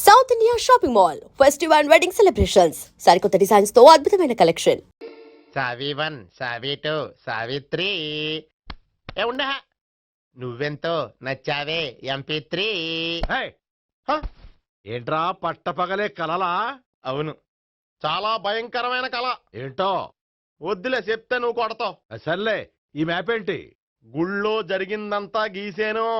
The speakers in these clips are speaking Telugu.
South India shopping mall festive and wedding celebrations సరికొత్త డిజైన్స్ తో అద్భుతమైన కలెక్షన్. సావి 1 సావి 2 సావిత్రి ఏ ఉండ నువ్వెంతో నచ్చావే MP3. ఏంట్రా పట్టపగలే కలలా? అవును, చాలా భయంకరమైన కళ. ఏంటో వద్దులే చెప్తే నువ్వు కొడతావు. సర్లే, ఈ మ్యాప్ ఏంటి? గుళ్ళో జరిగిందంతా గీసేను.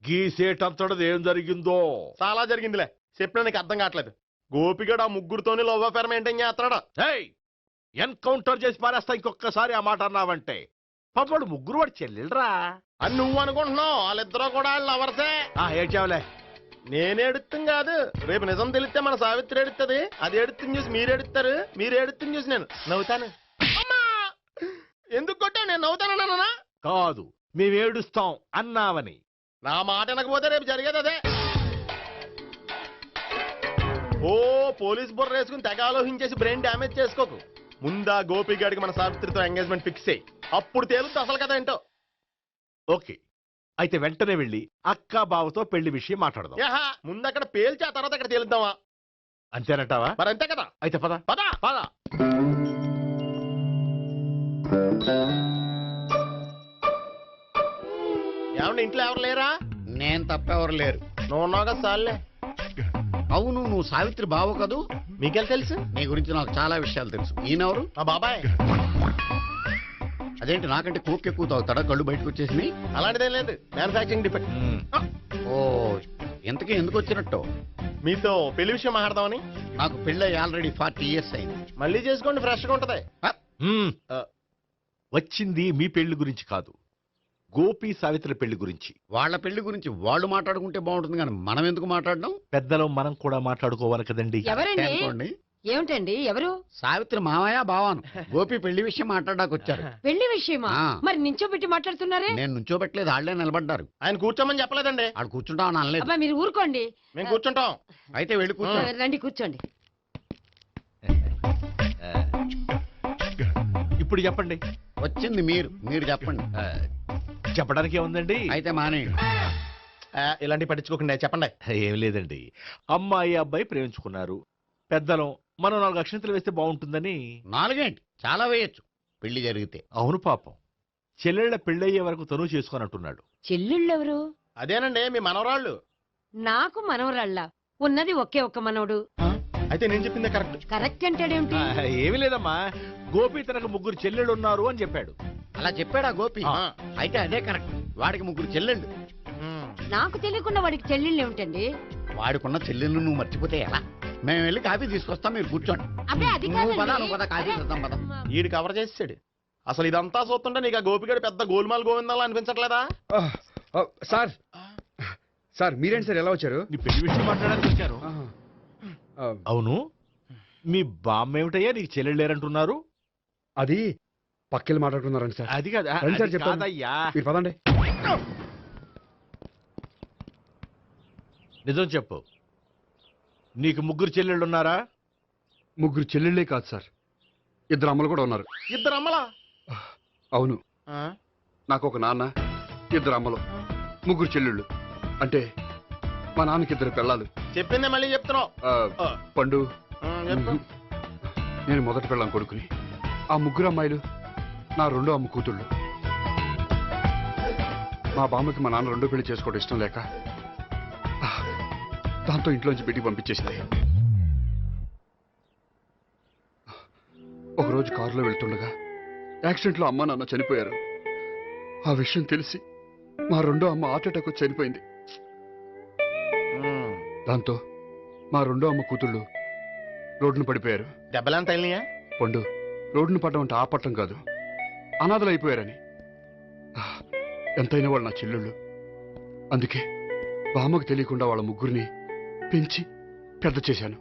గీసేటంతటది ఏం జరిగిందో? చాలా జరిగిందిలే, చెప్పినా నీకు అర్థం కావట్లేదు. గోపిగడు ఆ ముగ్గురుతోని లవ్ అఫేర్ మెయింటైన్ చేస్తున్నాడు. ఎన్కౌంటర్ చేసి పారేస్తా ఇంకొకసారి ఆ మాట అన్నావంటే. పాపడు ముగ్గురు వాడు చెల్లెలరా అని నువ్వు అనుకుంటున్నావు, వాళ్ళిద్దరూ కూడా లవర్సే. ఏడ్చావులే. నేనేడుతుంది కాదు, రేపు నిజం తెలిస్తే మన సావిత్రి ఎడుతుంది. అది ఎడుతుంది చూసి మీరు ఎడుతారు, మీరు ఎడుతుంది చూసి నేను నవ్వుతాను. ఎందుకు కొట్టావు? నేను నవ్వుతానన్నా కాదు, మేమేడుస్తాం అన్నావని. నా మాట వినకపోతే రేపు జరిగేది అదే. ఓ పోలీస్ బుర్ర వేసుకుని తెగ ఆలోచించేసి బ్రెయిన్ డ్యామేజ్ చేసుకోకు. ముందా గోపిగాడికి మన సావిత్రితో ఎంగేజ్మెంట్ ఫిక్స్ అయ్యి అప్పుడు తేలుతుంది అసలు కదా ఏంటో. ఓకే, అయితే వెంటనే వెళ్ళి అక్క బావతో పెళ్లి విషయం మాట్లాడదాం. ముందు అక్కడ పేల్చి ఆ తర్వాత అక్కడ తేలుద్దామా? అంతేనంటావా? మరి అంతే కదా. అయితే పద పద పద. ఏమండి, ఇంట్లో ఎవరు లేరా? నేను తప్పెవరు లేరు. నువ్వు ఉన్నావు కదా సార్లే. అవును, నువ్వు సావిత్రి బావు కదూ? మీకెళ్ళి తెలుసు? నీ గురించి నాకు చాలా విషయాలు తెలుసు. ఈయనెవరు? మా బాబాయ్. అదేంటి నాకంటే కోక్ ఎక్కువ తాగుతాడా? కళ్ళు బయటకు వచ్చేసి. అలాంటిదేం లేదు, మ్యానుఫాక్చరింగ్ డిఫెక్ట్. ఓ, ఇంతకీ ఎందుకు వచ్చినట్టు? మీతో పెళ్లి విషయం మాట్లాడదామని. నాకు పెళ్ళి ఆల్రెడీ 40 years అయింది. మళ్ళీ చేసుకోండి, ఫ్రెష్ గా ఉంటది. వచ్చింది మీ పెళ్లి గురించి కాదు, గోపి సావిత్రి పెళ్లి గురించి. వాళ్ళ పెళ్లి గురించి వాళ్ళు మాట్లాడుకుంటే బాగుంటుంది, కానీ మనం ఎందుకు మాట్లాడడం? పెద్దలో మనం కూడా మాట్లాడుకోవాలి కదండి. ఎవరండి? అనుకోండి. ఏమిటండి? ఎవరు? సావిత్రి మామయ్య బావాను. గోపి పెళ్లి విషయం మాట్లాడడానికి వచ్చారు. పెళ్లి విషయమా? ఆ. మరి నించోబెట్టి మాట్లాడుతున్నారే? నేను నుంచోబెట్టలేదు, వాళ్ళే నిలబడ్డారు. ఆయన కూర్చోమని చెప్పలేదండి. వాళ్ళు కూర్చుంటామని అనలేదు. అబ్బా మీరు ఊరుకోండి. మేము కూర్చుంటాం. అయితే వెళ్ళి కూర్చో. రండి కూర్చోండి. ఇప్పుడు చెప్పండి. వచ్చింది మీరు చెప్పండి. చెప్పడానికి ఏముందండి? అయితే మానేయండి. ఇలాంటివి పట్టించుకోకుండా చెప్పండి. ఏం లేదండి, అమ్మాయి అబ్బాయి ప్రేమించుకున్నారు. పెద్దలం మనం 4 అక్షంతలు వేస్తే బాగుంటుందని. 4 ఏంటి, చాలా వేయచ్చు పెళ్లి జరిగితే. అవును పాపం, చెల్లెళ్ళ పెళ్ళయ్యే వరకు తను చేసుకున్నట్టున్నాడు. చెల్లెళ్ళెవరు? అదేనండి మీ మనవరాళ్ళు. నాకు మనవరాళ్ళ ఉన్నది ఒకే ఒక్క మనవడు. అయితే నేను చెప్పిందే కరెక్ట్. కరెక్ట్ అంటాడేమిటి? ఏమి లేదమ్మా, గోపి తనకు 3 చెల్లెళ్ళు ఉన్నారు అని చెప్పాడు. అలా చెప్పాడా గోపి? ఆ. అయితే అదే కరెక్ట్. వాడికి 3 చెల్లెళ్ళు. నాకు తెలియకుండా వాడికి చెల్లెళ్ళు ఏమిటండి? వాడికున్న చెల్లెళ్ళు నువ్వు మర్చిపోతే ఎలా? మేము వెళ్ళి కాఫీ తీసుకొస్తాం, మీరు కూర్చోండి. అబ్బే అది నువ్వు పద, కాదండి. నువ్వు పద, కాఫీ తెద్దాం పద. ఈడు కవర్ చేసాడు. అసలు ఇదంతా చూస్తుంటే నీకు ఆ గోపిగడు పెద్ద గోల్మాల్ గోవిందాలు అనిపించట్లేదా? సార్ సార్ మీరేంటి సార్ ఎలా వచ్చారు? నీ పెళ్లి విషయం మాట్లాడడానికి వచ్చారు. అవును, మీ బామ్మ ఏమిటయ్యా నీకు చెల్లెళ్ళు లేరంటున్నారు? అది పక్కెళ్ళి మాట్లాడుకున్నారండి సార్. అది కాదు, రండి సార్ అది చెప్తాను. కాదయ్యా. మీరు పదండి. నిజం చెప్పు, నీకు 3 చెల్లెళ్ళు ఉన్నారా? 3 చెల్లెళ్ళే కాదు సార్, 2 అమ్మలు కూడా ఉన్నారు. ఇద్దరు అమ్మలా? అవును, నాకు ఒక నాన్న, 2 అమ్మలు, 3 చెల్లెళ్ళు. అంటే మా నాన్నకి 2 పిల్లలు. చెప్పిందే మళ్ళీ చెప్తున్నావు. పండు, చెప్పు. నేను మొదటి పిల్లం కొడుకుని. ఆ 3 అమ్మాయిలు నా 2వ అమ్మ కూతుళ్ళు. మా బామ్మకి మా నాన్న 2వ పెళ్లి చేసుకోవడం ఇష్టం లేక దాంతో ఇంట్లోంచి బిడ్డికి పంపించేసింది. ఒకరోజు కారులో వెళ్తుండగా యాక్సిడెంట్లో అమ్మ నాన్న చనిపోయారు. ఆ విషయం తెలిసి మా 2వ అమ్మ హార్ట్ అటాక్ వచ్చి చనిపోయింది. దాంతో మా 2వ అమ్మ కూతుళ్ళు రోడ్డును పడిపోయారు. దెబ్బలంత తగిలినాయా? పండు, రోడ్డును పడ్డం అంటే ఆపట్టం కాదు, అనాథలు అయిపోయారని. ఎంతైనా వాళ్ళు నా చెల్లెళ్ళు. అందుకే బామ్మకు తెలియకుండా వాళ్ళ 3 పెంచి పెద్ద చేశాను.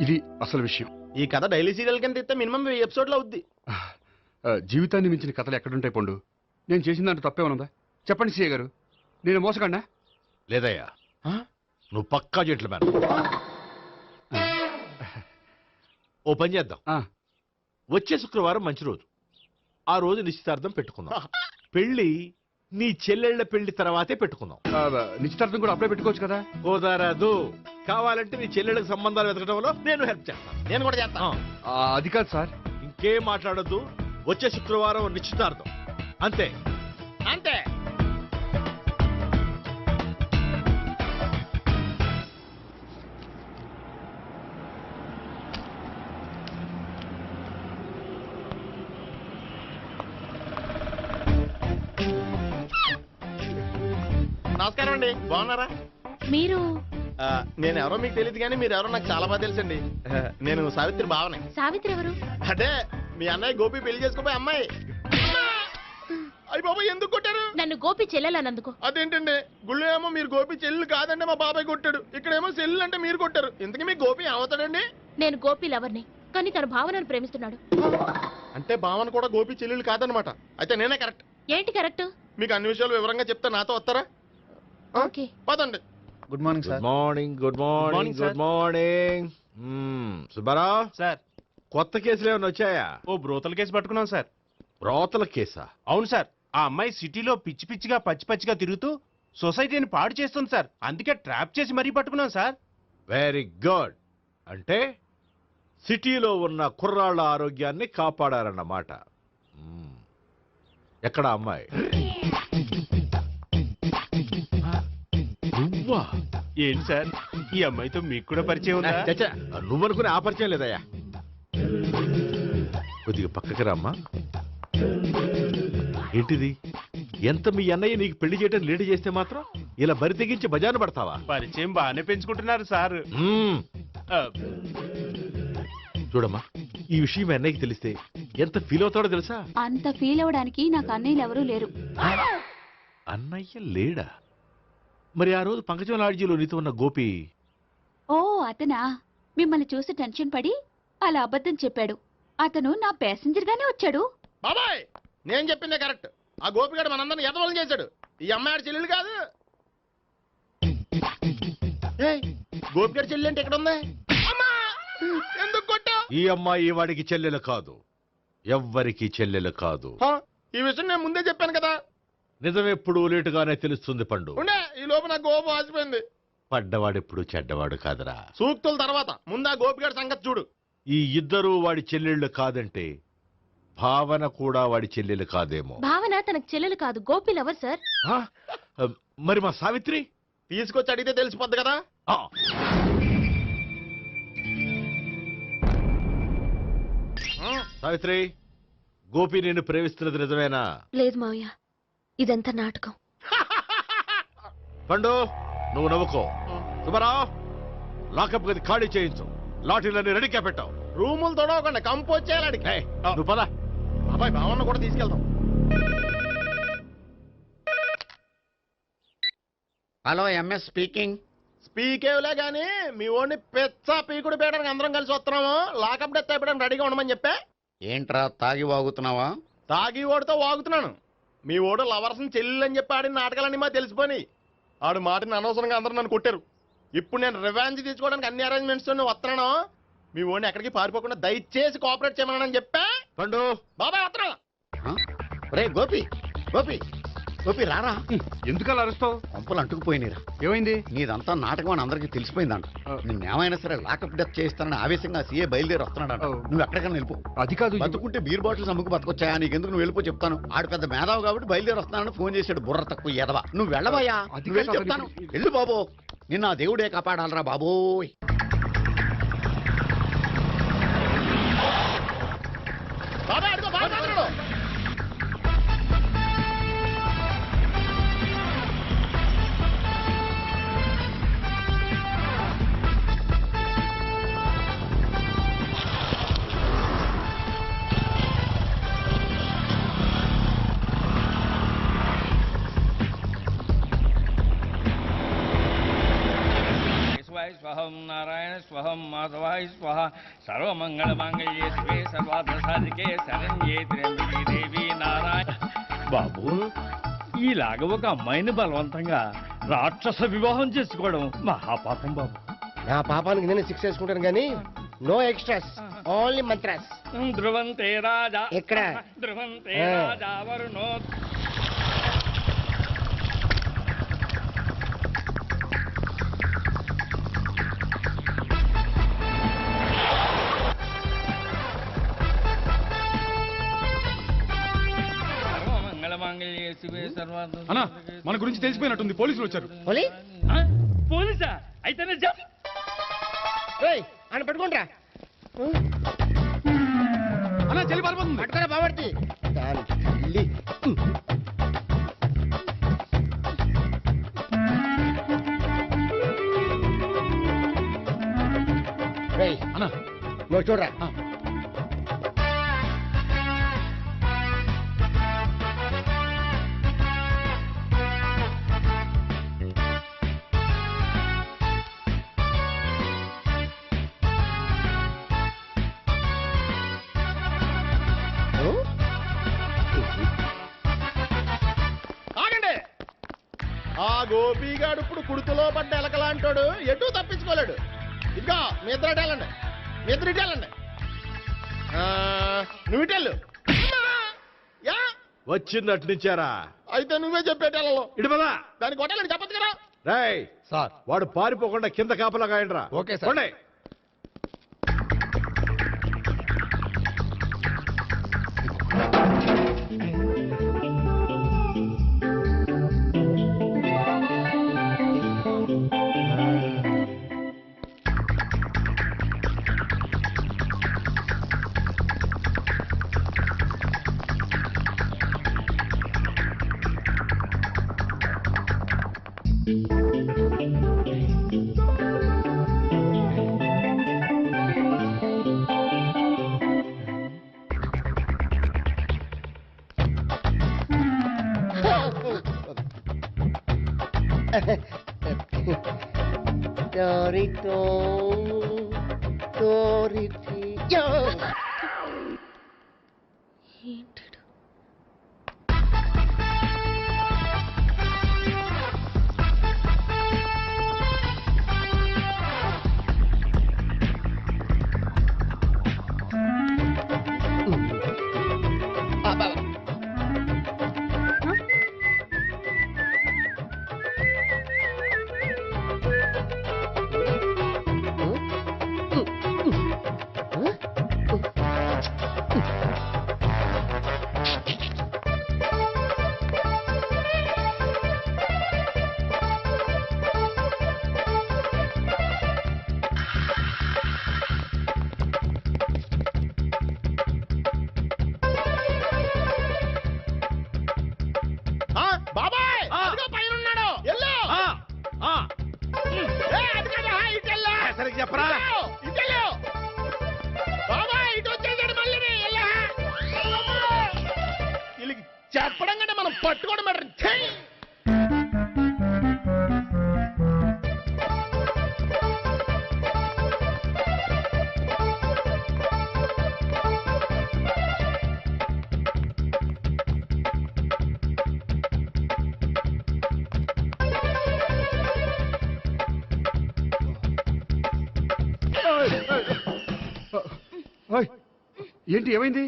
ఇది అసలు విషయం. ఈ కథ డైలీ సీరియల్ కింద ఇస్తే మినిమం 1000 ఎపిసోడ్లు అవుద్ది. జీవితాన్ని మించిన కథలు ఎక్కడుంటాయి పండు? నేను చేసిన దాంట్లో తప్పేమనుందా? చెప్పండి సీఏ గారు, నేను మోసగండా? లేదయ్యా, నువ్వు పక్కా చెట్లు మేన. ఓ పని చేద్దాం, వచ్చే శుక్రవారం మంచి రోజు. ఆ రోజు నిశ్చితార్థం పెట్టుకుందాం. పెళ్లి నీ చెల్లెళ్ళ పెళ్లి తర్వాతే పెట్టుకుందాం. నిశ్చితార్థం కూడా అప్పుడే పెట్టుకోవచ్చు కదా. కుదరదు. కావాలంటే నీ చెల్లెళ్ళకి సంబంధాలు వెతకడంలో నేను హెల్ప్ చేస్తాను. నేను కూడా చేస్తాను. అది కాదు సార్. ఇంకేం మాట్లాడొద్దు. వచ్చే శుక్రవారం నిశ్చితార్థం. అంతే. అంతే. నమస్కారం అండి, బాగున్నారా? మీరు నేను ఎవరో మీకు తెలియదు కానీ మీరు ఎవరో నాకు చాలా బాగా తెలుసండి. నేను సావిత్రి భావనే. సావిత్రి ఎవరు? అంటే మీ అన్నయ్య గోపి పెళ్లి చేసుకోపోయి అమ్మాయి. అయ్యి బాబాయ్, ఎందుకు కొట్టారు? నన్ను గోపి చెల్లెలన్నందుకు. అదేంటండి, గుళ్ళు ఏమో మీరు గోపి చెల్లు కాదంటే మా బాబాయ్ కొట్టాడు, ఇక్కడేమో చెల్లు అంటే మీరు కొట్టారు. ఇంతకీ మీ గోపి ఏమవుతాడండి? నేను గోపి లవర్ని, కానీ తన భావనను ప్రేమిస్తున్నాడు. అంటే భావన కూడా గోపి చెల్లెలు కాదనమాట. అయితే నేనే కరెక్ట్. ఏంటి కరెక్ట్? మీకు అన్ని విషయాలు వివరంగా చెప్తే నాతో వస్తారా? ఓకే. పదండి. Good morning good morning. Good morning. Good morning. Subbarao sir, కొత్త కేసులు ఏమైనా వచ్చాయా? ఓ బ్రోతల కేసు పట్టుకున్నాం సార్. రోతల కేసా? అవును సార్, ఆ అమ్మాయి సిటీలో పిచ్చి పిచ్చిగా పచ్చి పచ్చిగా తిరుగుతూ సొసైటీని పాడు చేస్తుంది సార్. అందుకే ట్రాప్ చేసి మరీ పట్టుకున్నాం సార్. Very good. అంటే సిటీలో ఉన్న కుర్రాళ్ళ ఆరోగ్యాన్ని కాపాడారన్నమాట. ఎక్కడ అమ్మాయి? నువ్వా? ఏంటి సార్, ఈ అమ్మాయితో మీకు కూడా పరిచయం ఉందా? చచ్చా, నువ్వనుకునే ఆ పరిచయం లేదయ్యా. కొద్దిగా పక్కకి రామ్మా. ఏంటిది? ఎంత మీ అన్నయ్య నీకు పెళ్లి చేయడం లేట్ చేస్తే మాత్రం ఇలా బరి తెగించి బజారు పడతావా? పరిచయం బాగానే పెంచుకుంటున్నారు సార్. ఆ, చూడమ్మా, ఈ విషయం మీ అన్నయ్యకి తెలిస్తే ఎంత ఫీల్ అవుతాడో తెలుసా? అంత ఫీల్ అవడానికి నాకు అన్నయ్యలు ఎవరూ లేరు. అన్నయ్య లేడా? మరి ఆ రోజు పంకజం లాడ్జీలో నీతో ఉన్న గోపి? ఓ అతనా? మిమ్మల్ని చూసి టెన్షన్ పడి అలా అబద్ధం చెప్పాడు. అతను నా ప్యాసింజర్ గానే వచ్చాడు. బాబాయ్, నేను చెప్పిందే కరెక్ట్. ఆ గోపిగాడు మనందరిని ఎదవలం చేశాడు. ఈ అమ్మాయి చెల్లెలు కాదు. గోపిగాడి చెల్లి అంటే ఎక్కడ ఉంది? అమ్మా! ఎందుకు కొట్టా? ఈ అమ్మాయి వాడికి చెల్లెలు కాదు. ఎవ్వరికి చెల్లెలు కాదు. ఈ విషయం నేను ముందే చెప్పాను కదా. నిజమెప్పుడు లేటుగానే తెలుస్తుంది పండు. ఉండే, ఈ లోపు నా గోపు ఆసిపోయింది. పడ్డవాడెప్పుడు చెడ్డవాడు కాదురా. సూక్తుల తర్వాత ముందు ఆ గోపిగాడి సంగతి చూడు. ఈ ఇద్దరూ వాడి చెల్లెళ్ళు కాదంటే భావన కూడా వాడి చెల్లెలు కాదేమో. భావన తనకు చెల్లెలు కాదు, గోపి లవర్ సార్. ఆ? మరి మా సావిత్రి? తీసుకొచ్చి అడిగితే తెలిసిపోద్ది కదా. ఆ. సావిత్రి, గోపి నేను ప్రేమిస్తున్నది నిజమేనా? లేదు మావయ్య, ఇదంతా నాటకం. పండు, నువ్వు నవ్వుకో. సుబ్బారావు, లాకప్ గది ఖాళీ చేయించు. లాఠీలన్నీ రెడీగా పెట్టావు. రూములు తొడవకుండా కంపోజ్ చేయాలి. ఏయ్, నువ్వు పద. బాబాయ్, భావన కూడా తీసుకెళ్తాం. Hello, MS speaking. స్పీకేవ్లే గానీ మీ ఓడిని పెచ్చ పీకుడు పేయడానికి అందరం కలిసి వస్తున్నాము. లాకప్ డెత్ అయిపోయడానికి రెడీగా ఉండమని చెప్పే. ఏంట్రా తాగి వాగుతున్నావా? తాగి ఓడితో వాగుతున్నాను. మీ ఓడు లవర్స్ని చెల్లెలు అని చెప్పి ఆడిన నాటకాలన్నీ మా తెలిసిపోయి ఆడు మాటని అనవసరంగా అందరూ నన్ను కొట్టారు. ఇప్పుడు నేను రివెంజ్ తీసుకోవడానికి అన్ని అరేంజ్మెంట్స్ వస్తున్నాను. మీ ఓడిని ఎక్కడికి పారిపోకుండా దయచేసి కోఆపరేట్ చేయమని చెప్పా. పండు, బాబాయ్ వస్తున్నా. రే గోపి, గోపి, గోపి రారా. ఎందుకు అలా అరుస్తావు? పంపులు అంటుకుపోయినరా. ఏమైంది? నీదంతా నాటకం అని అందరికీ తెలిసిపోయిందంట. నిన్నేమైనా సరే లాకప్ డెత్ చేస్తానని ఆవేశంగా సీఏ బయలుదేరి వస్తున్నాడంట. నువ్వు ఎక్కడికైనా వెళ్ళిపో. అది కాదు. బతుకుంటే బీర్ బాటిల్స్ అమ్ముకు బతకొచ్చాయా? నీకెందుకు? నువ్వు వెళ్ళిపో చెప్తాను. ఆడు పెద్ద మేధావు కాబట్టి బయలుదేరి వస్తానని ఫోన్ చేశాడు. బుర్ర తక్కువ ఎదవా. నువ్వు వెళ్ళవయ్యా. అది నువ్వు వెళ్ళి కాదు. చెప్తాను. వెళ్ళు బాబో. నిన్న ఆ దేవుడే కాపాడాలరా బాబోయ్. బాబాయ్ అడుగు, బాబాయ్ అడుగు. స్వహం నారాయణ స్వహం మాధవాయ స్వహ సర్వమంగళ మాంగళ్యే శివే సర్వార్థ సాధికే శరణ్యే త్ర్యంబకే దేవి నారాయణ. బాబు, ఈలాగ ఒక అమ్మాయిని బలవంతంగా రాక్షస వివాహం చేసుకోవడం మహాపాపం బాబు. నా పాపానికి నేను శిక్ష వేసుకుంటాను కానీ నో ఎక్స్ట్రాస్, ఓన్లీ మంత్రాస్. ధ్రువంతే రాజా ఎక్కడ? ధ్రువంతే రాజా వరుణో. అన్నా మన గురించి తెలిసిపోయినట్టుంది, పోలీసులు వచ్చారు. ఆ? పోలీసా? అయితేనే జప్. అని పట్టుకుంటా అన్నా చెల్లి పారిపోతుంది. పట్టుకురా బాబర్తి అన్నా నువ్వు చూడరా ఆగండి. ఆ గోపిగాడు ఇప్పుడు కుడుతులో పడ్డ ఎలకలాంటాడు, ఎటు తప్పించుకోలేడు. ఇదిగో మీ ఇద్దరు ఇటు వెళ్ళండి, మీ ఇద్దరు ఇటు వెళ్ళండి. నువ్వు ఇటు వెళ్ళు. యా వచ్చింది అటు నుంచారా? అయితే నువ్వే చెప్పేటెళ్ళలో ఇటు పదా. దాన్ని కొట్టాలని చెప్పచ్చు కదా. రేయ్ సార్ వాడు పారిపోకుండా కింద కాపలా కాయండిరా. Okay sir. పోండి. బాబాయ్ పైన ఉన్నాడు. ఎల్లు. అది కదా ఇటు వెళ్ళు. సరిగ్గా చెప్పరా? ఇటు వెళ్ళు. బాబాయ్ ఇటు వచ్చేసాడు మళ్ళీ. వీళ్ళకి చెప్పడం కంటే మనం పట్టుకోవడం బెటర్. ఛీ! ఓయ్, ఏంటి ఏమైంది?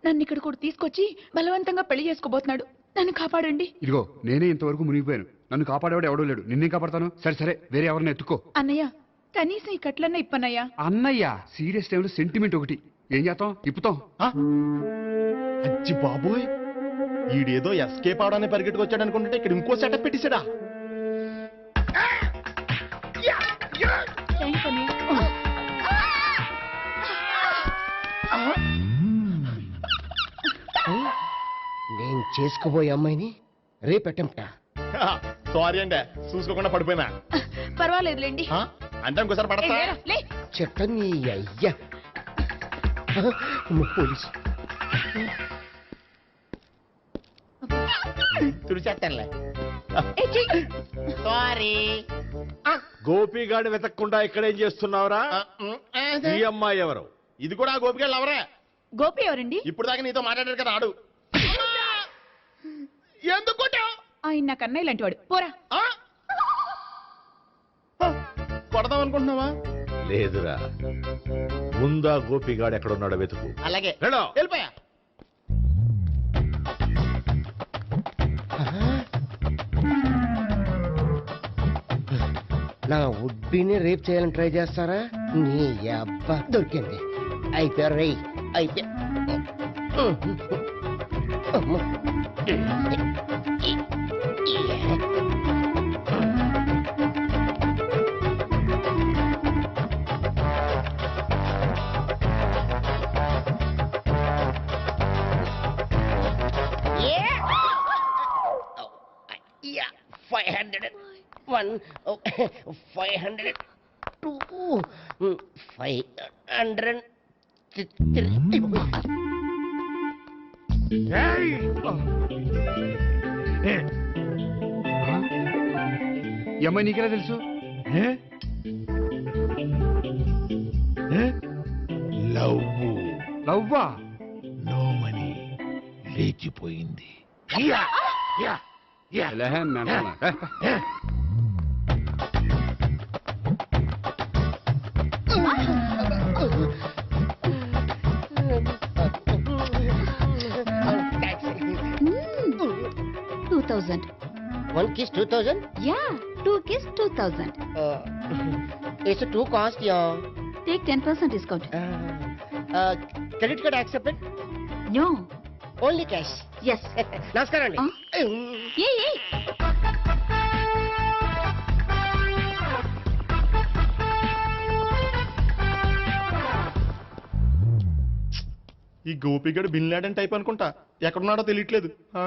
నన్ను ఇక్కడ కూడా తీసుకొచ్చి బలవంతంగా పెళ్లి చేసుకోబోతున్నాడు. నన్ను కాపాడండి. ఇదిగో నేనే ఇంతవరకు మునిగిపోయాను. నన్ను కాపాడేవాడు ఎవడో లేడు. నిన్నేం కాపాడతాను? సరే సరే, వేరే ఎవరిని ఎత్తుకో. అన్నయ్య కనీసం ఈ కట్లన్నా ఇప్పన్నయ్యా. అన్నయ్య సీరియస్ టైంలో సెంటిమెంట్ ఒకటి. ఏం చేస్తాం? ఇప్పుతాం. అచ్చి బాబోయ్, ఈడేదో ఎస్కేప్ అవడానికి పరిగెట్టుకొచ్చాడు అనుకుంటే ఇక్కడ ఇంకో సెటప్ పెట్టేశాడా? థ్యాంక్స్ అన్నయ్య. నేను చేసుకోబోయే అమ్మాయిని రేపెట్టంట. సారీ అండి, చూసుకోకుండా పడిపోయినా. పర్వాలేదులేండి. అంటే ఇంకోసారి పడతా. లే. చెట్ట నీ అయ్యా పోలీసు తుడిచేస్తానులే. సారీ. గోపిగాడు వెతకకుండా ఇక్కడేం చేస్తున్నావురా? ఈ అమ్మాయి ఎవరు? ఇది కూడా గోపిగాళ్ళు ఎవరే? గోపి ఎవరండి? ఇప్పుడు దాకా నీతో మాట్లాడారు కదా ఆడు. ఎందుకు కొట్టావు? ఆయన నాకు అన్నయ్య లాంటి వాడు. పోరా. కొడదాం అనుకుంటున్నావా? లేదురా, ముందా గోపిగాడు ఎక్కడున్నాడో వెతుకు. అలాగే వెళ్ళు. వెళ్ళిపోయా. నా ఉడ్బీని రేప్ చేయాలని ట్రై చేస్తారా? నీ అబ్బా దొరికింది. అయిపోయారు రై. అయిపోయా. అమ్మ. Yeah, 501, 502, 503. ఈ అమ్మాయి నీకెలా తెలుసు? లవ్వా? నోమని లేచిపోయింది. ఎలాహే మెంటనా? Taxi. 2000. 1 kiss 2000? Yeah, 2 kiss 2000. It's a 2 cost, yeah. Take 10% discount. Credit card accepted? No. Only cash. Yes. నమస్కారం అండి. Hey. ఈ గోపిగడు బిన్ లాడెన్ టైప్ అనుకుంటా, ఎక్కడున్నాడో తెలియట్లేదు. ఆ?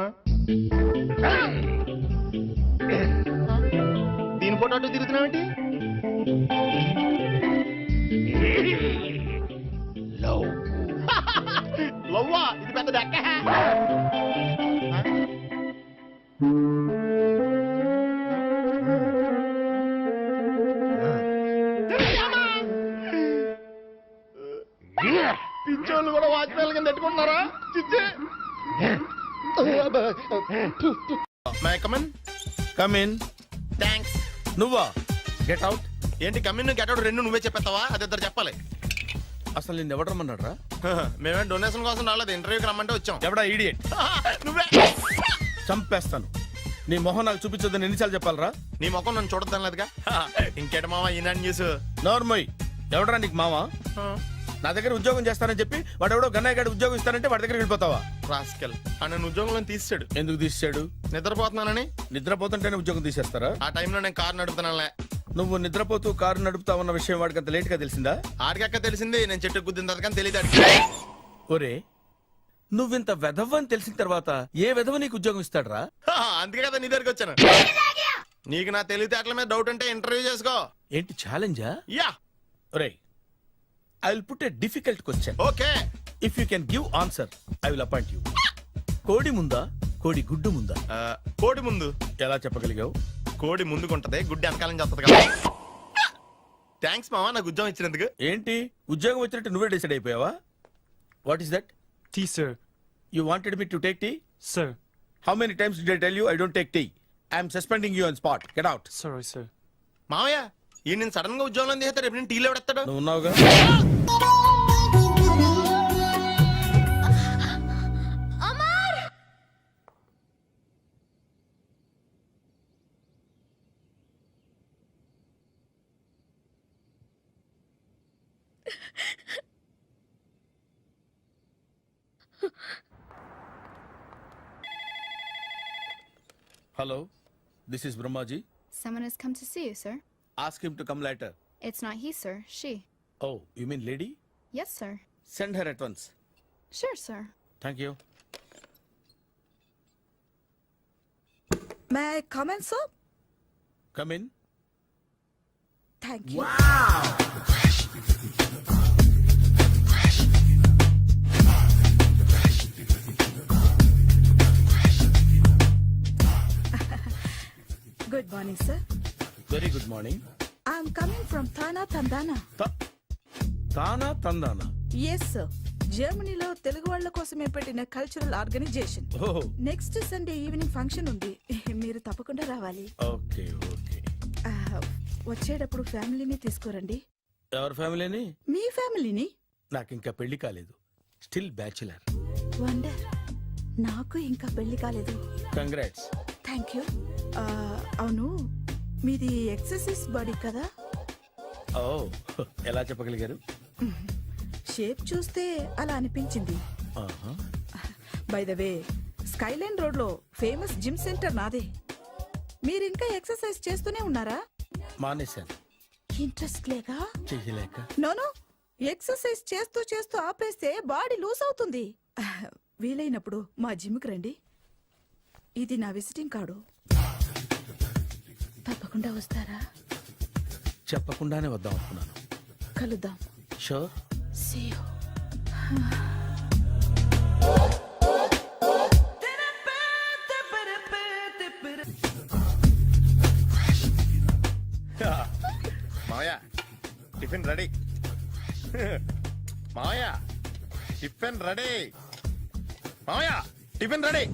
దీని ఫోటో అటు తిరుగుతున్నావేంటి? లవ్వా? ఇది పెద్ద డెక్క. పిచ్చోళ్ళు కూడా వాచ్మెన్ కింద పెట్టుకుంటున్నారా? చిచ్చే. May I come in. కమిన్. థ్యాంక్స్. నువ్వా? Get out. ఏంటి కమిన్ గెట్ అవుట్ రెండు నువ్వే చెప్పేస్తావా? అది ఇద్దరు చెప్పాలి. అసలు నేను ఎవడు రమ్మన్నాడు రా? మేమే డొనేషన్ కోసం రాలేదు, ఇంటర్వ్యూకి రమ్మంటే వచ్చాం. ఎవడా ఈడియట్? నువ్వే. చంపేస్తాను. నీ మొహం నాకు చూపించొద్దని ఎన్నిసార్లు చెప్పాలరా? నీ ముఖం నన్ను చూడద్దనలేదుగా. ఇంకేట మామ ఈనాడు న్యూస్. నోర్మోయ్. ఎవడరా నీకు మావా? నా దగ్గర ఉద్యోగం చేస్తానని చెప్పి వాడెవడో గన్నయ్య గారి ఉద్యోగం ఇస్తానంటే వాడి దగ్గర వెళ్ళిపోతావా? రాస్కెల్. నన్ను ఉద్యోగంలో తీసాడు. ఎందుకు తీసాడు? నిద్రపోతున్నానని. నిద్రపోతుంటేనే ఉద్యోగం తీసేస్తారా? ఆ టైంలో నేను కారు నడుపుతున్నానులే. నువ్వు నిద్రపోతూ కారు నడుపుతావన్న విషయం వాడికి అంత లేట్ గా తెలిసిందా? ఆడికక్క తెలిసింది, నేను చెట్టు గుద్దిన తర్వాత కానీ తెలియదు. ఒరే, నువ్వింత వెధవని తెలిసిన తర్వాత ఏ వెధవ నీకు ఉద్యోగం ఇస్తాడరా? అందుకే కదా నీ దగ్గరికి వచ్చాను. నీకు నా తెలివితేటల మీద డౌట్ అంటే ఇంటర్వ్యూ చేసుకో. ఏంటి ఛాలెంజా? యా. ఒరే, I will put a difficult question. Okay. If you can give answer I will appoint you. కోడి ముందా, కోడి గుడ్డు ముందా? కోడి ముందు. ఎలా చెప్పగలిగావు? కోడి ముందుకుంటది, గుడ్డి వెనకాలం చేస్తుంది కదా. థ్యాంక్స్ మామా నాకు ఉద్యోగం ఇచ్చినందుకు. ఏంటి ఉద్యోగం వచ్చినట్టు నువ్వే డిసైడ్ అయిపోయావా? What is that? Tea sir. You wanted me to take tea? Sir. How many times did I tell you I don't take tea? I'm suspending you on spot. Get out. Sorry sir. మామయ్య ఈ నేను సడన్ గా ఉద్యోగంలో తీస్తాడు, రేపు నేను టీలో పెడతాడు. నువ్వు ఉన్నావుగా. Hello, this is Brahmaji. Someone has come to see you, sir. Ask him to come later. It's not he, sir. She. Oh, you mean lady? Yes, sir. Send her at once. Sure, sir. Thank you. May I come in, sir? Come in. Thank you. Good morning, sir. Very good morning. I'm coming from Thana, Tandana. Thana, Tandana. Yes, sir. జర్మనీలో తెలుగు వాళ్ళ కోసమే పెట్టిన cultural organisation. Oh, next Sunday evening function ఉంది, మీరు తప్పకుండా రావాలి. okay, okay. వచ్చేటప్పుడు ఫ్యామిలీని తీసుకురండి. ఎవరి ఫ్యామిలీని? మీ ఫ్యామిలీని. నాకు ఇంకా పెళ్లి కాలేదు. Still bachelor. వండర్. నాకు ఇంకా పెళ్లి కాలేదు. కంగ్రాట్స్. Thank you. అవును, మీది ఎక్సర్సైజ్ బాడీ కదా? ఓ, ఎలా చెప్పగలిగారు? షేప్ చూస్తే అలా అనిపించింది. By the way skyline road లో ఫేమస్ జిమ్ సెంటర్ నాదే. మీరింకా ఎక్సర్సైజ్ చేస్తూనే ఉన్నారా? మానేశాను, ఇంట్రెస్ట్ లేగా? చెయ్యలేక. నోను, ఎక్సర్సైజ్ చేస్తూ చేస్తూ ఆపేస్తే బాడీ లూజ్ అవుతుంది. వీలైనప్పుడు మా జిమ్కి రండి. ఇది నా విజిటింగ్ కార్డు. తప్పకుండా వస్తారా? చెప్పకుండానే వద్దాం అనుకున్నాను. కలుద్దాం. షూర్. See you. మావయ్య టిఫిన్ రెడీ. మావయ్య టిఫిన్ రెడీ. మావయ్య టిఫిన్ రెడీ.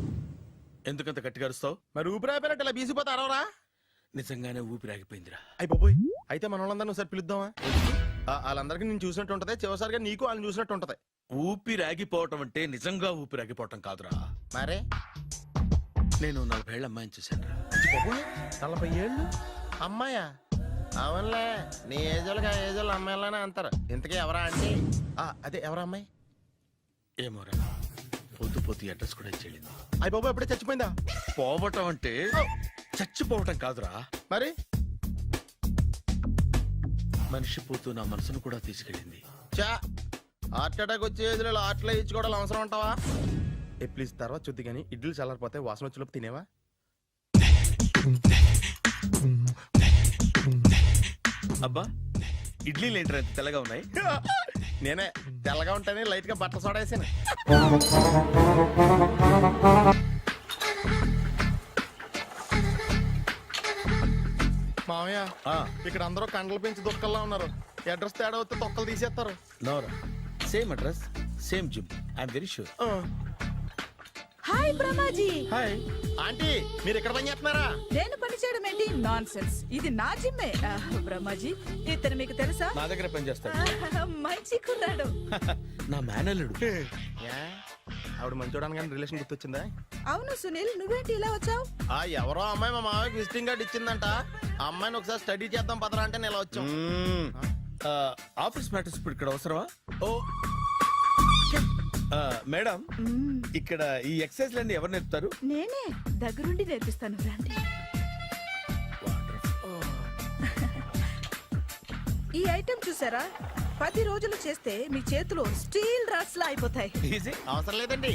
ఎందుకంత గట్టిగా అరుస్తావు? మరి ఊపిరి అయిపోయినట్టు ఇలా బీసిపోతే అరవరా? నిజంగానే ఊపిరాగిపోయిందిరా. అయ్యి బాబోయ్, అయితే మన వాళ్ళందరినీ ఒకసారి పిలుద్దామా? వాళ్ళందరికీ నేను చూసినట్టు ఉంటది, చివరిసారిగా నీకు వాళ్ళని చూసినట్టు ఉంటది. ఊపిరాగిపోవటం అంటే నిజంగా ఊపిరాగిపోవటం కాదురా. మరే నేను 40 ఏళ్ళ అమ్మాయిని చూశాను రా. 40 ఏళ్ళు అమ్మాయా? అవునులే, నీ ఏజోళ్ళకి ఆ ఏజోళ్ళు అమ్మాయిలానే అంటారు. ఇంతకీ ఎవరా అంటే? అదే ఎవరా అమ్మాయి? ఏమోరా, పొద్దు పొద్దు అడ్రస్ కూడా చెల్లింది. అయ్యి బాబు ఎప్పుడే చచ్చిపోయిందా? పోవటం అంటే చచ్చిపోవటం కాదురా, మరి మనిషి పోతూ నా మనసును కూడా తీసుకెళ్ళింది. చా, హార్ట్ అటాక్ వచ్చే ఏజ్లో హార్ట్లో ఇచ్చుకోవడం అవసరం అంటావా? ప్లీజ్ తర్వాత చూద్ది కానీ ఇడ్లీలు చల్లారిపోతే వాసన వచ్చేలోపు తినేవా? అబ్బా, ఇడ్లీలు ఏంటరా ఇంత తెల్లగా ఉన్నాయి? నేనే తెల్లగా ఉంటానే లైట్ గా బట్టలు సోడా వేసాను. మామయ్య, ఇక్కడ అందరూ కండలు పెంచి దుక్కల్లా ఉన్నారు. అడ్రస్ తేడా వస్తే తొక్కలు తీసేస్తారు. నోరా, same address, same gym. I'm very sure. Hi Brahmaji. Hi aunty, మీరు ఇక్కడ పని చేస్తున్నారా? నేను పని చేయడం ఏంటి? Nonsense. ఇది నా జిమ్మే. బ్రహ్మాజీ, ఇతను మీకు తెలుసా? నా దగ్గర పని చేస్తాడు. మంచి కుర్రాడు. నా మేనల్లుడు. ఆవిడ మంచి చూడడానికి రిలేషన్ గుర్తొచ్చిందా? అవును సునీల్, నువ్వేంటి ఇలా వచ్చావు? ఎవరో అమ్మాయి మా మామయ్యకి విజిటింగ్ కార్డు ఇచ్చిందంట. ఆ అమ్మాయిని ఒకసారి స్టడీ చేద్దాం పదరా అంటే నేను ఇలా వచ్చాం. ఆఫీస్ మ్యాటర్స్ ఇప్పుడు ఇక్కడ అవసరమా? ఓ మేడం, ఇక్కడ ఈ ఎక్సర్సైజ్ లన్నీ ఎవరు నేర్పుతారు? నేనే దగ్గరుండి నేర్పిస్తాను, రండి. ఈ ఐటెం చూసారా? 10 రోజులు చేస్తే మీ చేతులు స్టీల్ రాట్స్ లా అయిపోతాయి. ఈజీ, అవసరం లేదండి.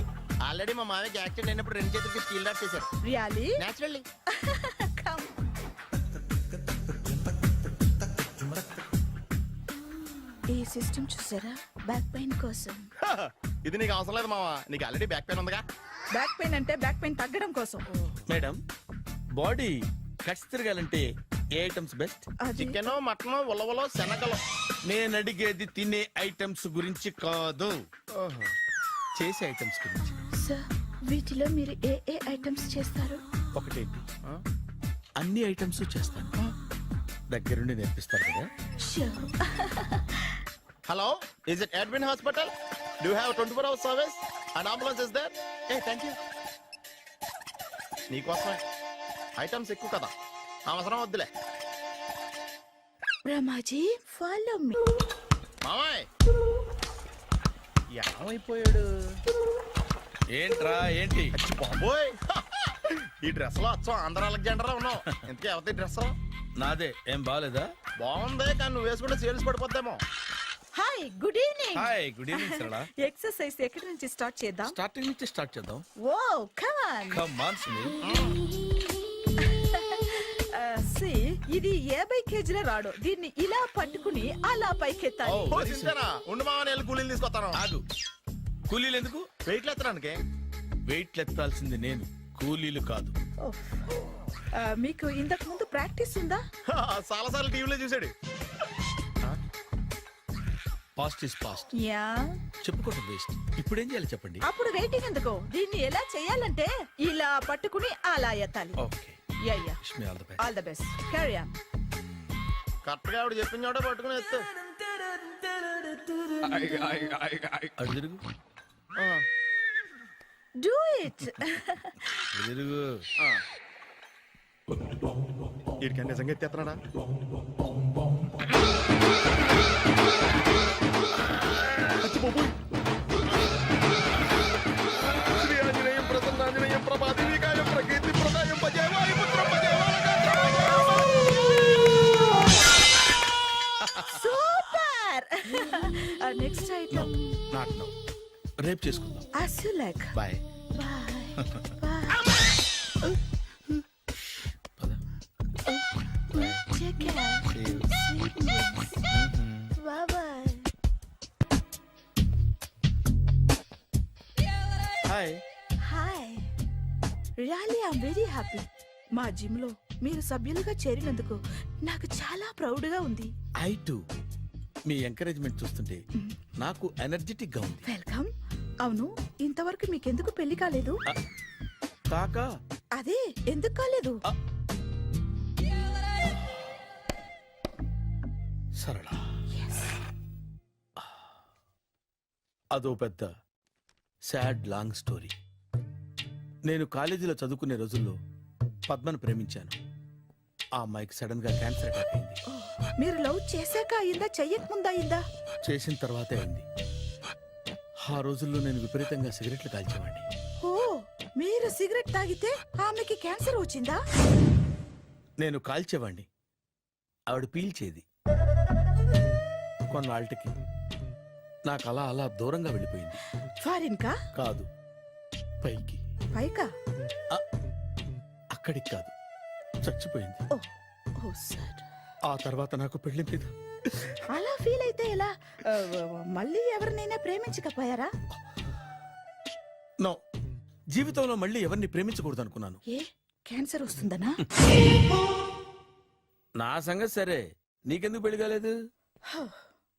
ఆల్రెడీ మా మామయ్యకి యాక్సిడెంట్ అయినప్పుడు 2 చేతులకి స్టీల్ డాట్ చేశారు. రియల్లీ? నేచురల్లీ. ఈ సిస్టమ్ చూసారా? బ్యాక్ పెయిన్ కోసం. ఇది నీకు అవసరం లేదు మావా, నీకు ఆల్రెడీ బ్యాక్ పెయిన్ ఉందిగా. బ్యాక్ పెయిన్ అంటే బ్యాక్ పెయిన్ తగ్గడం కోసం. మేడం, బాడీ కట్స్ తిరగాలంటే ఏ ఐటమ్స్ బెస్ట్? చికెన్, మటన్, ఉలవలో, శనగలు. నేను అడిగేది తినే ఐటమ్స్ గురించి కాదు, చేసే ఐటమ్స్ గురించి. సార్, వీటిలో మీరు ఏ ఏ ఐటమ్స్ చేస్తారు? ఒకటేంటి, అన్ని ఐటమ్స్ చేస్తాను. దగ్గరుండి నేర్పిస్తారు కదా. Hello, is it admin hospital? Do have 24 hours service and ambulance is there? Thank you. నీకోసమే. ఐటమ్స్ ఎక్కువ కదా, అవసరం వద్దులే. Brahmaji, follow me. మామయ్య ఏమైపోయాడు? ఏంట్రా ఏంటి? బాబోయ్, ఈ డ్రెస్ లో అచ్చం ఆంధ్ర అలెగ్జాండర్ ఉన్నావు. ఇంతకీ ఎవరి డ్రెస్? నాదే. ఏం బాగాలేదా? బాగుంది, కానీ నువ్వు వేసుకుంటే సేల్స్ పడిపోద్దేమో. Hi, good evening. Hi, good evening Sarala. Exercise ఎక్కడి నుంచి స్టార్ట్ చేద్దాం? స్టార్టింగ్ నుంచి స్టార్ట్ చేద్దాం. Oh come on. Come on Sunil. సి, ఇది 50 కేజీల రాడు. దీన్ని ఇలా పట్టుకుని అలా పైకెత్తాలి. ఓ, సింతేనా? ఉండు మామ, నేను వెళ్ళి కూలీలు తీసుకొస్తాను. ఆగు, కూలీలు ఎందుకు? వెయిట్లు ఎత్తడానికి. వెయిట్లు ఎత్తాల్సింది నేను, కూలీలు కాదు. మీకు ఇంతకు ముందు ప్రాక్టీస్ ఉందా? చాలా సార్లు టీవీలో చూసాడు. Past is past. యా, చెప్పుకోవడం వేస్ట్. ఇప్పుడు ఏం చేయాలి చెప్పండి. అప్పుడు వెయిటింగ్ ఎందుకు? దీన్ని ఎలా చేయాలంటే ఇలా పట్టుకుని అలా ఎత్తాలి. Okay, yeah yeah, wish me all the best. All the best. Carry on. Correct గా ఆవిడ చెప్పిన చోట పట్టుకుని ఎత్తు. అటు తిరుగు, డూ ఇట్. తిరుగు. వీడికి నిజంగా ఎత్తేస్తున్నాడా? అచ్చి బాబోయ్. శ్రీ ఆంజనేయ మాధవీకాయం ప్రకీర్తి ప్రదాయం భజే వాయుపుత్రం భజే super. Next item. Not now, రేపు చేసుకుందాం. As you like. Bye. Bye bye. Take care. Bye bye. Hi. Hi. Really I'm very happy. మా జిమ్ లో మీరు సభ్యులుగా చేరినందుకు నాకు చాలా ప్రౌడ్ గా ఉంది. I to. మీ ఎంకరేజ్మెంట్ చూస్తుంటే నాకు ఎనర్జెటిక్ గా ఉంది. వెల్కమ్. అవును, ఇంతవరకు మీకెందుకు పెళ్లి కాలేదు? కాకా అదే ఎందుకు కాలేదు? సరళ, అదో పెద్ద సాడ్ లాంగ్ స్టోరీ. నేను కాలేజీలో చదువుకునే రోజుల్లో పద్మను ప్రేమించాను. ఆ అమ్మాయికి సడన్ గా క్యాన్సర్ అటాక్ అయింది. మీరు లవ్ చేశాక అయిందా, చెయ్యక ముందా అయిందా? చేసిన తర్వాతే అయింది. ఆ రోజుల్లో నేను విపరీతంగా సిగరెట్లు కాల్చేవాడిని. ఓ, మీరు సిగరెట్ తాగితే ఆమెకి క్యాన్సర్ వచ్చిందా? నేను కాల్చేవాడిని, ఆవిడ పీల్చేది. కొన్నాళ్ళకి నాకు అలా అలా దూరంగా వెళ్ళిపోయింది. ఫారిన్ కా? కాదు, పైకి. పైకా? అక్కడికి కాదు, చచ్చిపోయింది. ఓ సార్. ఆ తర్వాత నాకు పెళ్లి మీద అలా ఫీల్ అయితే ఎలా? మళ్ళీ ఎవరినైనా ప్రేమించకపోయారా? నో, జీవితంలో మళ్ళీ ఎవరిని ప్రేమించకూడదు అనుకున్నాను. ఏ, క్యాన్సర్ వస్తుందనా? నా సంగతి సరే, నీకెందుకు పెళ్లి కాలేదు?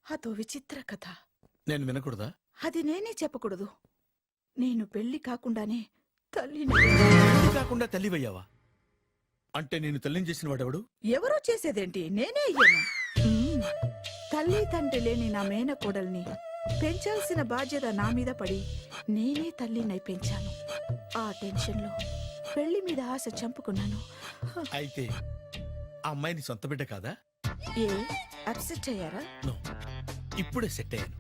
అదో విచిత్ర కథ. నేను వినకూడదా? అది నేనే చెప్పకూడదు. నేను పెళ్లి కాకుండానే తల్లిని. పెళ్లి కాకుండా తల్లివయ్యావా? అంటే నేను తల్లిని చేసిన వాడెవడు? ఎవరో చేసేదేంటి, నేనే అయ్యాను. తల్లి తండ్రి లేని నా మేనకోడల్ని పెంచాల్సిన బాధ్యత నా మీద పడి నేనే తల్లినై పెంచాను. ఆ టెన్షన్లో పెళ్లి మీద ఆశ చంపుకున్నాను. అయితే ఆ అమ్మాయిని సొంత బిడ్డ కాదా? ఏ, అప్సెట్ అయ్యారా? నో, ఇప్పుడే సెట్ అయ్యాను.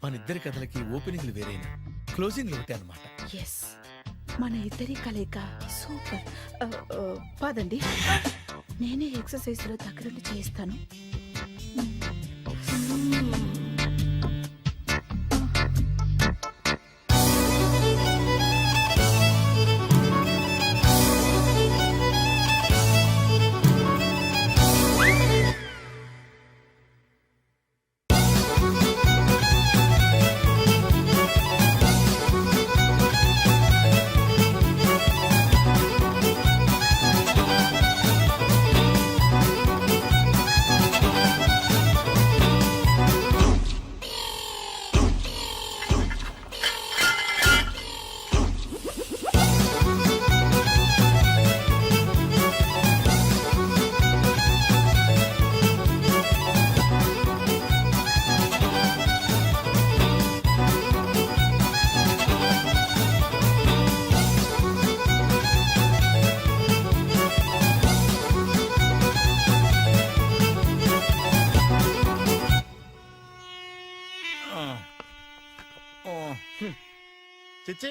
మన ఇద్దరి కథలకి ఓపెనింగ్లు వేరైనా క్లోజింగ్లు ఒకటే అన్నమాట. ఎస్, మన ఇద్దరి కలయిక సూపర్. పదండి, నేనే ఎక్సర్సైజ్ లో దగ్గరుండి చేయిస్తాను. చిచ్చి,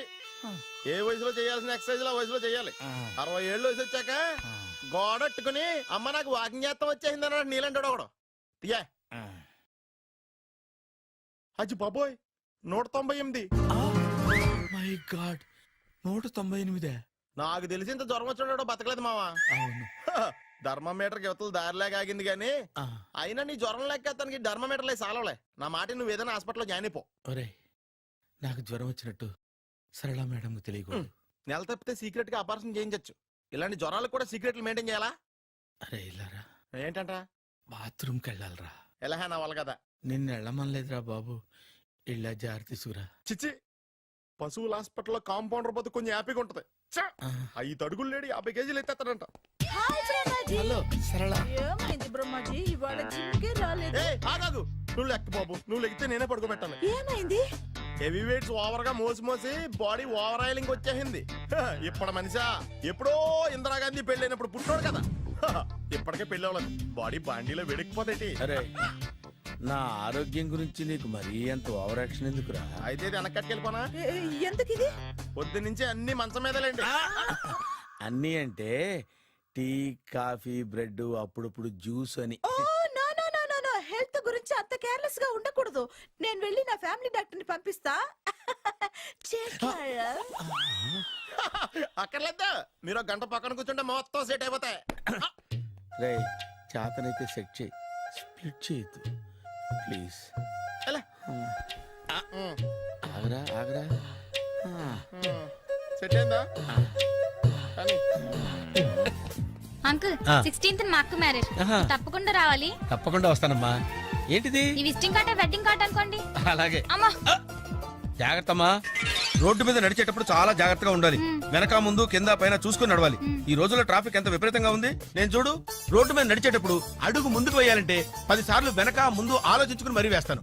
ఏ వయసులో చేయాల్సిన ఎక్సర్సైజ్ ఆ వయసులో చేయాలి. 60 ఏళ్ళు వయసు వచ్చాక గోడట్టుకుని అమ్మ నాకు వాకింగ్ చేస్తాం వచ్చేసింది అన్నాడు నీలంటాడు ఒకడు. తీయా అచ్చి బాబోయ్, 198. My God, 198. నాకు తెలిసి ఇంత జ్వరం వచ్చాడో బతకలేదు మావా. అవును. ధర్మమీటర్ యువతలు దారిలాగా ఆగింది గానీ అయినా నీ జ్వరం లెక్క అతనికి ధర్మమీటర్లే సాలవలే. నా మాట నువ్వు ఏదైనా హాస్పిటల్లో జాయిన్ అయిపో. ఒరే, నాకు జ్వరం వచ్చినట్టు సరళ మేడం తెలియకూడదు. నెల తప్పితే సీక్రెట్ గా ఆపరేషన్ చేయించచ్చు. ఇలాంటి జ్వరాలకు కూడా సీక్రెట్లు మెయింటైన్ చేయాలా? అరే ఇల్లారా, ఏంటంట? బాత్రూమ్కి వెళ్ళాలరా. ఎలా నా వాళ్ళ కదా. నిన్ను వెళ్ళమనలేదురా బాబు, ఇళ్ళ జారి తీసుకురా. చిచ్చి, పశువుల హాస్పిటల్లో కాంపౌండర్ బతు కొంచెం హ్యాపీగా ఉంటది. 5 అడుగులు లేడి 50 కేజీలు ఎత్తేస్తాడంట. హలో సరళ. ఏమైంది బ్రహ్మాజీ, ఇవాళ జిమ్కే రాలేదు? ఆగాగు, నువ్వు లెక్క బాబు, నువ్వు లెక్కితే నేనే పడుకోబెట్టాలి. ఏమైంది? హెవీ వెయిట్స్ ఓవర్ గా మోసి మోసి బాడీ ఓవర్ ఆయిలింగ్ వచ్చేసింది. ఇప్పుడు మనిషా ఎప్పుడో ఇందిరాగాంధీ పెళ్ళైనప్పుడు పుట్టాడు కదా, ఇప్పటికే పెళ్ళి అవ్వలేదు. బాడీ బాండీలో వెడికిపోతేటి. అరే, నా ఆరోగ్యం గురించి నీకు మరీ అంత ఓవర్ యాక్షన్ ఎందుకురా? అయితే ఇది వెనకట్టుకెళ్ళిపోనా? ఎందుకు ఇది? పొద్దున్నుంచి అన్ని మంచం మీదలేండి. అన్నీ అంటే టీ, కాఫీ, బ్రెడ్, అప్పుడప్పుడు జ్యూస్ అని. Oh no no no no no, health గురించి అంత కేర్లెస్ గా ఉండకూడదు. నేను వెళ్ళి నా ఫ్యామిలీ డాక్టర్ ని పంపిస్తా. చేస్తారా? అక్కర్లేదా, మీరు ఒక గంట పక్కన కూర్చుంటే మొత్తం సెట్ అయిపోతాయి. రే చేతనైతే సెట్ చేయి, స్ప్లిట్ చేయొద్దు ప్లీజ్. ఎలా? ఆగరా ఆగరా. సెట్ అయిందా? కానీ అంకుల్ ఆ. 16th మా అక్క మ్యారేజ్ ఆహా. తప్పకుండా రావాలి. తప్పకుండా వస్తానమ్మా. ఏంటిది? ఈ విజిటింగ్ కార్డ్ వెడ్డింగ్ కార్డ్ అనుకోండి. అలాగే. అమ్మా జాగ్రత్తమ్మా. రోడ్డు మీద నడిచేటప్పుడు చాలా జాగ్రత్తగా ఉండాలి. వెనక ముందు కింద పైన చూసుకుని నడవాలి. ఈ రోజుల్లో ట్రాఫిక్ ఎంత విపరీతంగా ఉంది. నేను చూడు, రోడ్డు మీద నడిచేటప్పుడు అడుగు ముందుకు వేయాలంటే 10 సార్లు వెనక ముందు ఆలోచించుకుని మరీ వేస్తాను.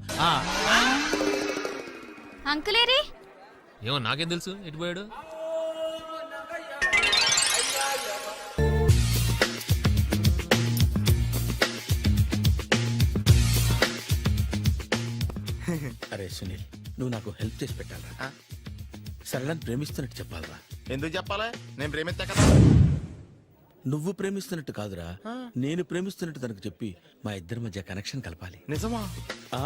అంకులేరి ఏమో నాకేం తెలుసు ఎటు పోయాడు. అరే సునీల్, నువ్వు నాకు హెల్ప్ చేసి పెట్టాలరా. సరళని ప్రేమిస్తున్నట్టు చెప్పాలరా. ఎందుకు చెప్పాలి? నేను ప్రేమిస్తా కదా. నువ్వు ప్రేమిస్తున్నట్టు కాదురా, నేను ప్రేమిస్తున్నట్టు తనకు చెప్పి మా ఇద్దరి మధ్య కనెక్షన్ కలపాలి. నిజమా? ఆ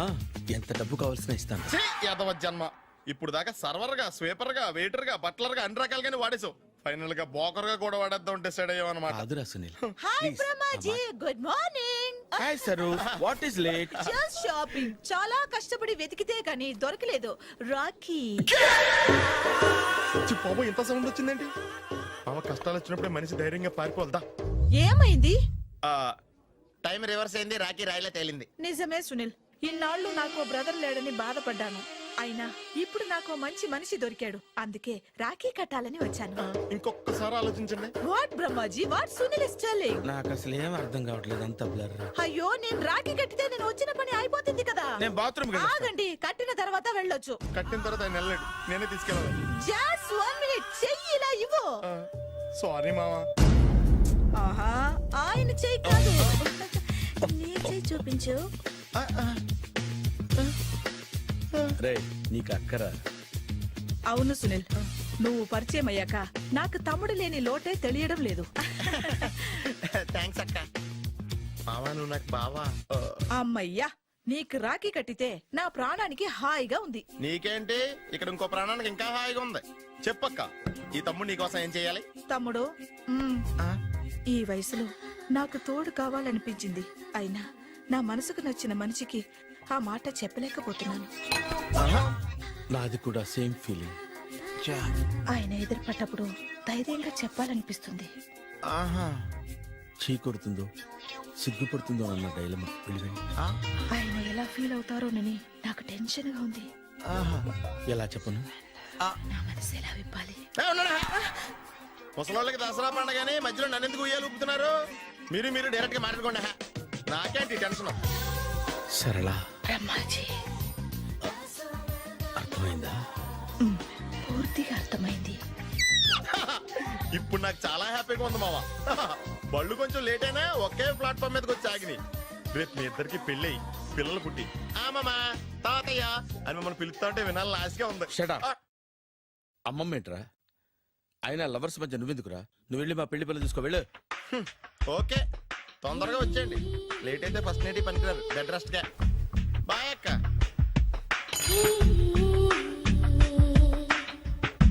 ఎంత డబ్బు కావాల్సిన ఇస్తాను. ఛీ, యాదవ జన్మ. ఇప్పుడు దాకా సర్వర్ గా, స్వీపర్ గా, వెయిటర్ గా, బట్లర్ గా అన్ని రకాలుగానే వాడేసావు. ఫైనల్ గా బోకర్ గా కూడా వాడేద్దాం డిసైడ్ అయ్యామన్నమాట. కాదురా Sunil. Hi Brahmaji, good morning. Hi sir, what is late? Just shopping. చాలా కష్టపడి వెతికితే కానీ దొరకలేదు. రాఖీ. బాబు ఇంత సౌండ్ వచ్చిందేంటి? మామ కష్టాలు వచ్చినప్పుడే మనిషి ధైర్యంగా పారిపోల్దా. ఏమైంది? టైం రివర్స్ అయింది, రాఖీ రాయిలా తేలింది. నిజమే సునీల్, ఇన్నాళ్ళు నాకు బ్రదర్ లేడని బాధపడ్డాను. అయినా ఇప్పుడు నాకు మంచి మనిషి దొరికాడు. అందుకే రాఖీ కట్టాలని వచ్చాను. ఇంకొకసారి ఆలోచించండి. What Brahmaji, what Sunil is telling? నాకు అసలు ఏం అర్థం కావట్లేదు, అంత బ్లర్. అయ్యో, నేను రాఖీ కట్టితే నేను వచ్చిన పని అయిపోతుంది కదా. నేను బాత్రూమ్ ఆగండి, కట్టిన తర్వాత వెళ్ళొచ్చు. కట్టిన తర్వాత ఆయన వెళ్ళాడు, నేనే తీసుకెళ్ళాలి. జస్ట్ 1 మినిట్, చెయ్యి ఇలా ఇవ్వు. సారీ మామా. ఆహా, ఆయన చెయ్యి కాదు, నీ చెయ్యి చూపించు. రే నీకు అక్కరా? అవును సునీల్, నువ్వు పరిచయం అయ్యాక నాకు తమ్ముడు లేని లోటే తెలియడం లేదు. థ్యాంక్స్ అక్క. మావా నువ్వు నాకు బావా. అమ్మయ్యా, నీకు రాఖీ కట్టితే నా ప్రాణానికి హాయిగా ఉంది. నీకేంటి, ఇక్కడ ఇంకో ప్రాణానికి ఇంకా హాయిగా ఉంది. చెప్పక్క, ఈ తమ్ముడు నీకోసం ఏం చేయాలి? తమ్ముడు, ఈ వయసులో నాకు తోడు కావాలనిపించింది. అయినా నా మనసుకు నచ్చిన మనిషికి ఆ మాట చెప్పలేకపోతున్నాను. నాది కూడా సేమ్ ఫీలింగ్. ఆయన ఎదురుపడ్డప్పుడు ధైర్యంగా చెప్పాలనిపిస్తుంది. చీ కొడుతుందో సిగ్గుపడుతుందో అన్న డైలమా. ఆయన ఎలా ఫీల్ అవుతారోనని నాకు టెన్షన్ గా ఉంది. ఎలా చెప్పను? నా మనసు ఎలా విప్పాలి? ముసలోళ్ళకి దసరా పండగని మధ్యలో నన్ను ఎందుకు ఉయ్యాలు ఊపుతున్నారు? మీరు డైరెక్ట్ గా మాట్లాడుకోండి. నాకేంటి టెన్షన్? సరళ, బ్రహ్మాజీ, అర్థమైందా? పూర్తిగా అర్థమైంది. ఇప్పుడు నాకు చాలా హ్యాపీగా ఉంది మావా. బళ్ళు కొంచెం లేట్ అయినా ఒకే ప్లాట్ఫామ్ మీదకి వచ్చి ఆగినాయి. రేపు మీ ఇద్దరికి పెళ్ళి పిల్లలు పుట్టి మామా తాతయ్య అని మమ్మల్ని పిలుస్తా ఉంటే వినాలని ఆశగా ఉంది. అమ్మమ్మ ఏంట్రా? అయినా లవర్స్ మధ్య నువ్వెందుకురా? నువ్వు వెళ్ళి మా పెళ్లి పిల్లలు తీసుకో వెళ్ళు. ఓకే, తొందరగా వచ్చేయండి. లేట్ అయితే ఫస్ట్ నైట్ పనికిరారు. బెడ్ రెస్ట్ గా. బాయ్ అక్క.